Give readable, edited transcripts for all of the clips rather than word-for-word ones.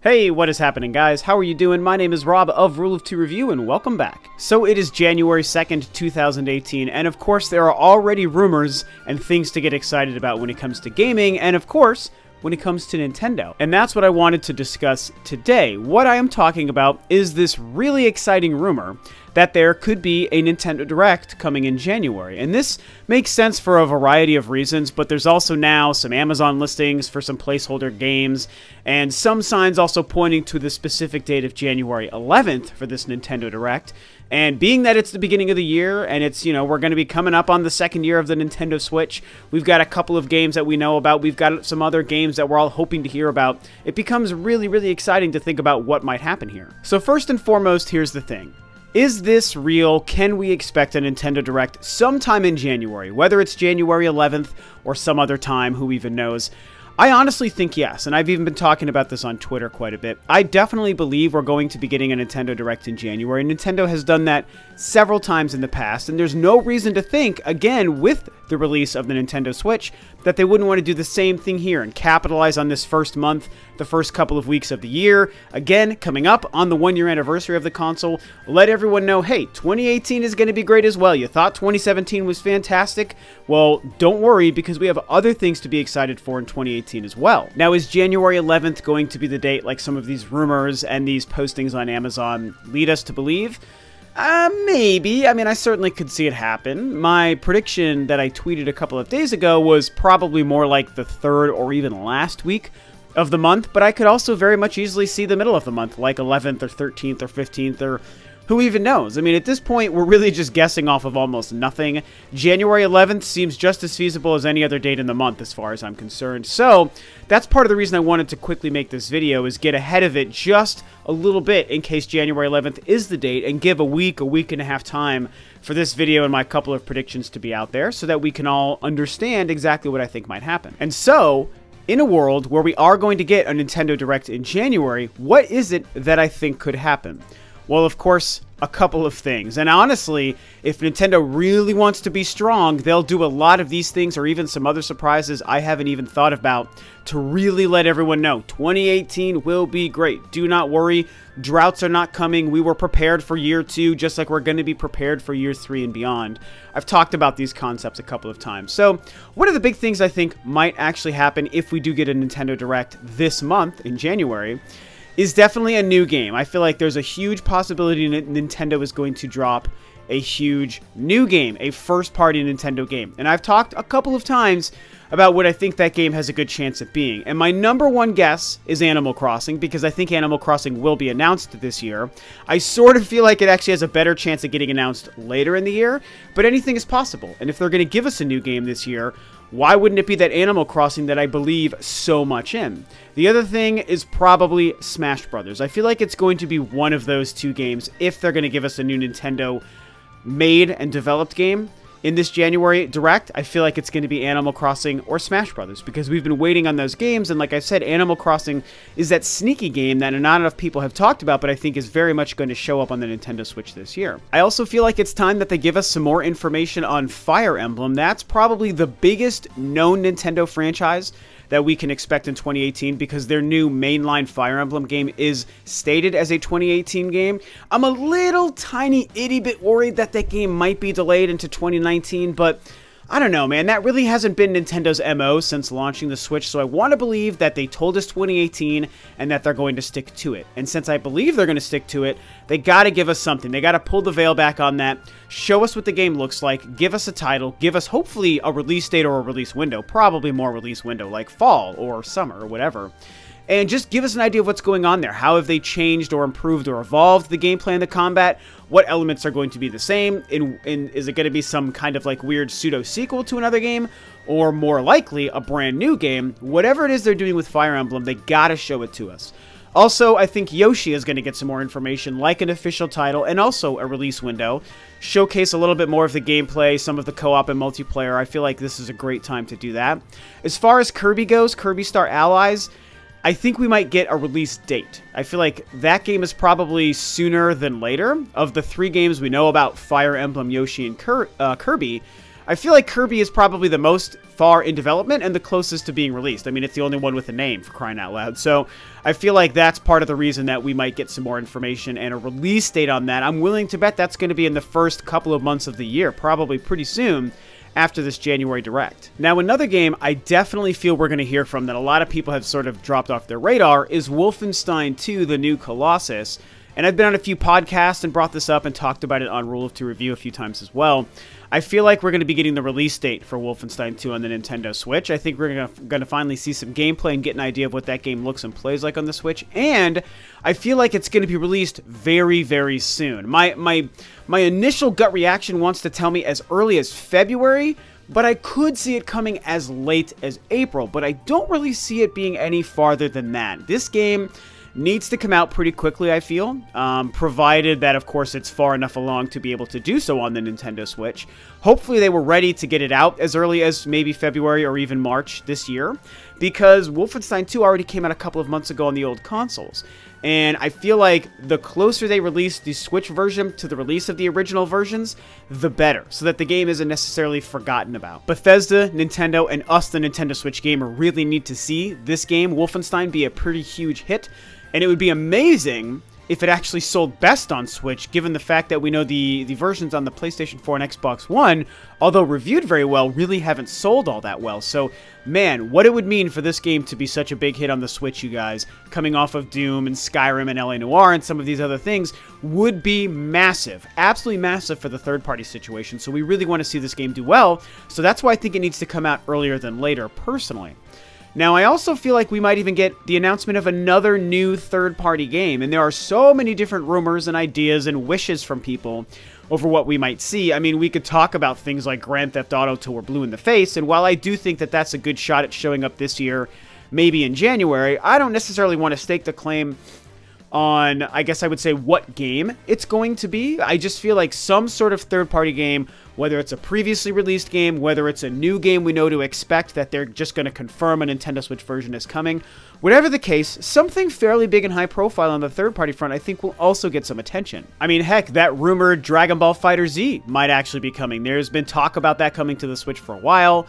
Hey, what is happening, guys? How are you doing? My name is Rob of Rule of Two Review, and welcome back. So it is January 2nd, 2018, and of course there are already rumors and things to get excited about when it comes to gaming, and of course, when it comes to Nintendo. And that's what I wanted to discuss today. What I am talking about is this really exciting rumor that there could be a Nintendo Direct coming in January. And this makes sense for a variety of reasons, but there's also now some Amazon listings for some placeholder games, and some signs also pointing to the specific date of January 11th for this Nintendo Direct. And being that it's the beginning of the year, and it's, we're going to be coming up on the second year of the Nintendo Switch, we've got a couple of games that we know about, we've got some other games that we're all hoping to hear about, it becomes really, really exciting to think about what might happen here. So first and foremost, here's the thing. Is this real? Can we expect a Nintendo Direct sometime in January? Whether it's January 11th or some other time, who even knows? I honestly think yes, and I've even been talking about this on Twitter quite a bit. I definitely believe we're going to be getting a Nintendo Direct in January. Nintendo has done that several times in the past, and there's no reason to think, again, with the release of the Nintendo Switch, that they wouldn't want to do the same thing here and capitalize on this first month, the first couple of weeks of the year. Again, coming up on the one-year anniversary of the console, let everyone know, hey, 2018 is going to be great as well. You thought 2017 was fantastic? Well, don't worry, because we have other things to be excited for in 2018 as well. Now, is January 11th going to be the date like some of these rumors and these postings on Amazon lead us to believe? Maybe. I mean, I certainly could see it happen. My prediction that I tweeted a couple of days ago was probably more like the third or even last week of the month, but I could also very much easily see the middle of the month, like 11th or 13th or 15th, or who even knows? I mean, at this point, we're really just guessing off of almost nothing. January 11th seems just as feasible as any other date in the month as far as I'm concerned. So that's part of the reason I wanted to quickly make this video, is get ahead of it just a little bit in case January 11th is the date, and give a week and a half time for this video and my couple of predictions to be out there so that we can all understand exactly what I think might happen. And so, in a world where we are going to get a Nintendo Direct in January, what is it that I think could happen? Well, of course, a couple of things. And honestly, if Nintendo really wants to be strong, they'll do a lot of these things or even some other surprises I haven't even thought about to really let everyone know 2018 will be great. Do not worry. Droughts are not coming. We were prepared for year 2, just like we're going to be prepared for year 3 and beyond. I've talked about these concepts a couple of times. So one of the big things I think might actually happen if we do get a Nintendo Direct this month in January is definitely a new game. I feel like there's a huge possibility that Nintendo is going to drop a huge new game, a first-party Nintendo game. And I've talked a couple of times about what I think that game has a good chance of being. And my number one guess is Animal Crossing, because I think Animal Crossing will be announced this year. I sort of feel like it actually has a better chance of getting announced later in the year, but anything is possible. And if they're going to give us a new game this year, why wouldn't it be that Animal Crossing that I believe so much in? The other thing is probably Smash Brothers. I feel like it's going to be one of those two games if they're going to give us a new Nintendo made and developed game. In this January Direct, I feel like it's going to be Animal Crossing or Smash Brothers, because we've been waiting on those games, and like I said, Animal Crossing is that sneaky game that not enough people have talked about, but I think is very much going to show up on the Nintendo Switch this year. I also feel like it's time that they give us some more information on Fire Emblem. That's probably the biggest known Nintendo franchise that we can expect in 2018, because their new mainline Fire Emblem game is stated as a 2018 game. I'm a little tiny itty bit worried that that game might be delayed into 2019, but I don't know, man. That really hasn't been Nintendo's MO since launching the Switch, so I want to believe that they told us 2018 and that they're going to stick to it. And since I believe they're going to stick to it, they got to give us something. They got to pull the veil back on that, show us what the game looks like, give us a title, give us hopefully a release date or a release window, probably more release window, like fall or summer or whatever. And just give us an idea of what's going on there. How have they changed or improved or evolved the gameplay and the combat? What elements are going to be the same? Is it going to be some kind of like weird pseudo-sequel to another game? Or more likely, a brand new game? Whatever it is they're doing with Fire Emblem, they gotta show it to us. Also, I think Yoshi is going to get some more information, like an official title and also a release window. Showcase a little bit more of the gameplay, some of the co-op and multiplayer. I feel like this is a great time to do that. As far as Kirby goes, Kirby Star Allies, I think we might get a release date. I feel like that game is probably sooner than later. Of the 3 games we know about, Fire Emblem, Yoshi, and Kirby, I feel like Kirby is probably the most far in development and the closest to being released. I mean, it's the only one with a name, for crying out loud. So I feel like that's part of the reason that we might get some more information and a release date on that. I'm willing to bet that's going to be in the first couple of months of the year, probably pretty soon after this January Direct. Now, another game I definitely feel we're going to hear from that a lot of people have sort of dropped off their radar is Wolfenstein 2, The New Colossus. And I've been on a few podcasts and brought this up and talked about it on Rule of Two Review a few times as well. I feel like we're going to be getting the release date for Wolfenstein 2 on the Nintendo Switch. I think we're going to finally see some gameplay and get an idea of what that game looks and plays like on the Switch. And I feel like it's going to be released very, very soon. My initial gut reaction wants to tell me as early as February, but I could see it coming as late as April. But I don't really see it being any farther than that. This game needs to come out pretty quickly, I feel, provided that, of course, it's far enough along to be able to do so on the Nintendo Switch. Hopefully they were ready to get it out as early as maybe February or even March this year, because Wolfenstein 2 already came out a couple of months ago on the old consoles. And I feel like the closer they release the Switch version to the release of the original versions, the better, so that the game isn't necessarily forgotten about. Bethesda, Nintendo, and us, the Nintendo Switch gamer, really need to see this game, Wolfenstein, be a pretty huge hit. And it would be amazing if it actually sold best on Switch, given the fact that we know the versions on the PlayStation 4 and Xbox One, although reviewed very well, really haven't sold all that well. So, man, what it would mean for this game to be such a big hit on the Switch, you guys, coming off of Doom and Skyrim and LA Noire and some of these other things, would be massive. Absolutely massive for the third-party situation. So we really want to see this game do well. So that's why I think it needs to come out earlier than later, personally. Now, I also feel like we might even get the announcement of another new third-party game, and there are so many different rumors and ideas and wishes from people over what we might see. I mean, we could talk about things like Grand Theft Auto till we're blue in the face, and while I do think that that's a good shot at showing up this year, maybe in January, I don't necessarily want to stake the claim on, I guess I would say, what game it's going to be. I just feel like some sort of third-party game, whether it's a previously released game, whether it's a new game we know to expect that they're just going to confirm a Nintendo Switch version is coming, whatever the case, something fairly big and high profile on the third-party front I think will also get some attention. I mean, heck, that rumored Dragon Ball FighterZ might actually be coming. There's been talk about that coming to the Switch for a while.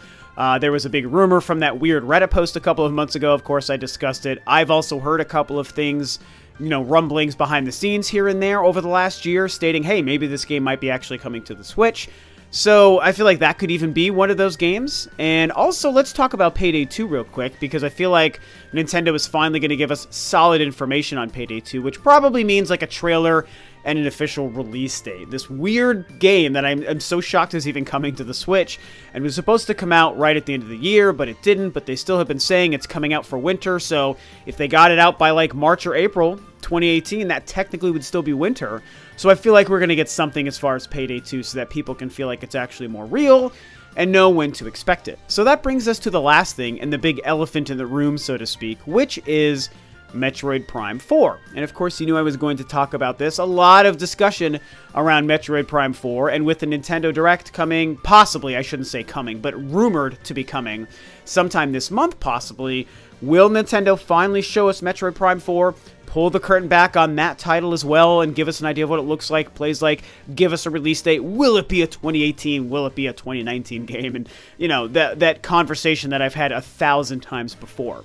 There was a big rumor from that weird Reddit post a couple of months ago. Of course, I discussed it. I've also heard a couple of things, you know, rumblings behind the scenes here and there over the last year stating, hey, maybe this game might be actually coming to the Switch. So I feel like that could even be one of those games. And also, let's talk about Payday 2 real quick, because I feel like Nintendo is finally going to give us solid information on Payday 2, which probably means like a trailer and an official release date. This weird game that I'm so shocked is even coming to the Switch, and was supposed to come out right at the end of the year, but it didn't. But they still have been saying it's coming out for winter, so if they got it out by like March or April 2018, that technically would still be winter. So I feel like we're going to get something as far as Payday 2 so that people can feel like it's actually more real and know when to expect it. So that brings us to the last thing, and the big elephant in the room, so to speak, which is Metroid Prime 4. And of course, you knew I was going to talk about this. A lot of discussion around Metroid Prime 4, and with the Nintendo Direct coming, possibly, I shouldn't say coming, but rumored to be coming sometime this month, possibly, will Nintendo finally show us Metroid Prime 4, pull the curtain back on that title as well, and give us an idea of what it looks like, plays like, give us a release date? Will it be a 2018? Will it be a 2019 game? And, you know, that conversation that I've had 1,000 times before.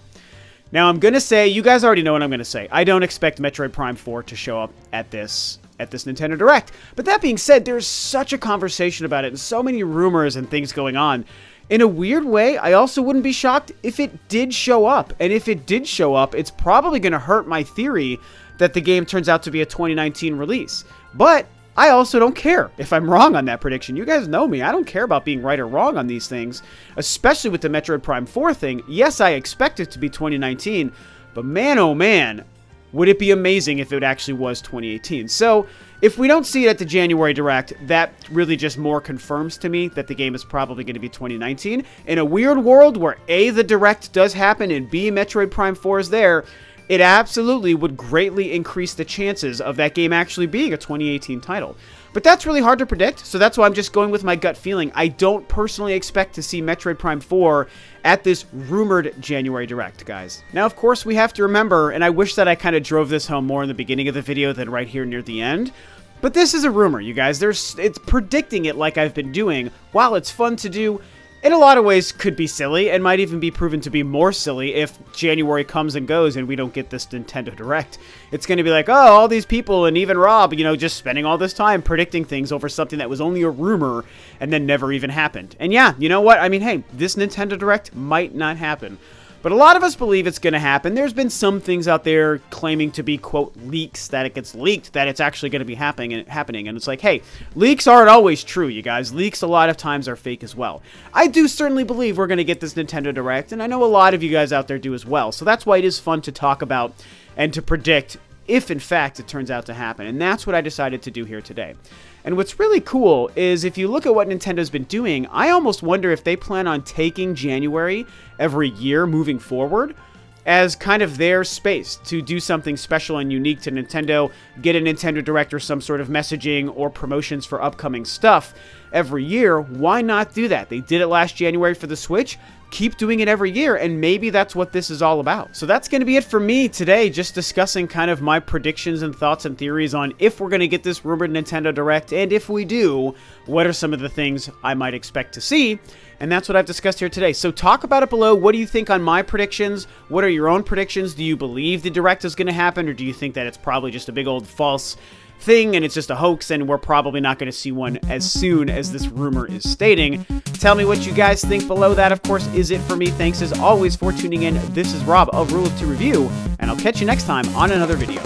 Now, I'm going to say, you guys already know what I'm going to say. I don't expect Metroid Prime 4 to show up at this Nintendo Direct. But that being said, there's such a conversation about it and so many rumors and things going on. In a weird way, I also wouldn't be shocked if it did show up. And if it did show up, it's probably going to hurt my theory that the game turns out to be a 2019 release. But I also don't care if I'm wrong on that prediction. You guys know me. I don't care about being right or wrong on these things, especially with the Metroid Prime 4 thing. Yes, I expect it to be 2019, but man, oh man, would it be amazing if it actually was 2018. So if we don't see it at the January Direct, that really just more confirms to me that the game is probably going to be 2019. In a weird world where A, the Direct does happen, and B, Metroid Prime 4 is there, it absolutely would greatly increase the chances of that game actually being a 2018 title. But that's really hard to predict, so that's why I'm just going with my gut feeling. I don't personally expect to see Metroid Prime 4 at this rumored January Direct, guys. Now, of course, we have to remember, and I wish that I kind of drove this home more in the beginning of the video than right here near the end, But this is a rumor, you guys. It's predicting it like I've been doing. While it's fun to do, in a lot of ways could be silly, and might even be proven to be more silly if January comes and goes and we don't get this Nintendo Direct. It's going to be like, oh, all these people and even Rob, you know, just spending all this time predicting things over something that was only a rumor and then never even happened. And yeah, you know what? I mean, hey, this Nintendo Direct might not happen. But a lot of us believe it's going to happen. There's been some things out there claiming to be, quote, leaks, that it gets leaked, that it's actually going to be happening. And it's like, hey, leaks aren't always true, you guys. Leaks a lot of times are fake as well. I do certainly believe we're going to get this Nintendo Direct, and I know a lot of you guys out there do as well. So that's why it is fun to talk about and to predict if, in fact, it turns out to happen. And that's what I decided to do here today. And what's really cool is if you look at what Nintendo's been doing, I almost wonder if they plan on taking January every year moving forward as kind of their space to do something special and unique to Nintendo, get a Nintendo Direct or some sort of messaging or promotions for upcoming stuff every year. Why not do that? They did it last January for the Switch. Keep doing it every year, and maybe that's what this is all about. So that's going to be it for me today, just discussing kind of my predictions and thoughts and theories on if we're going to get this rumored Nintendo Direct, and if we do, what are some of the things I might expect to see. And that's what I've discussed here today. So talk about it below. What do you think on my predictions? What are your own predictions? Do you believe the Direct is going to happen, or do you think that it's probably just a big old false thing and it's just a hoax and we're probably not going to see one as soon as this rumor is stating? Tell me what you guys think below. That, of course, is it for me. Thanks as always for tuning in. This is Rob of Rule of Two Review, and I'll catch you next time on another video.